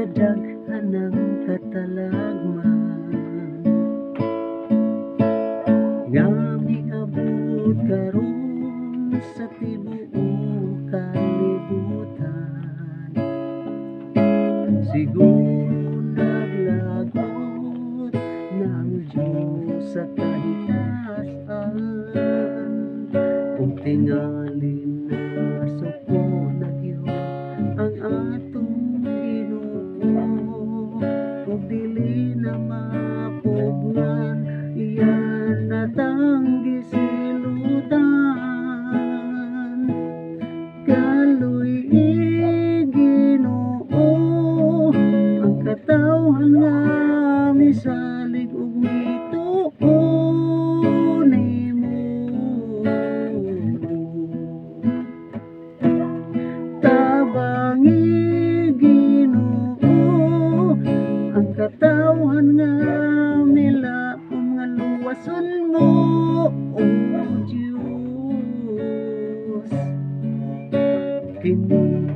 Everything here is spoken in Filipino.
kadaghan ng katalagman nga miabot karon sa tibuok kalibutan. Siguro naglagot ng Diyos sa kahitasan, kung tingalin na suko na gyud ang atong Ginoo, kung dili na mapugnan iyan natang gisilutan. Kaloy Ginoo ang katawhan nga misalig ug mituo nimo. Tabangi Ginoo ang katawhan nga milaom nga luwason mo, o Diyos. Kini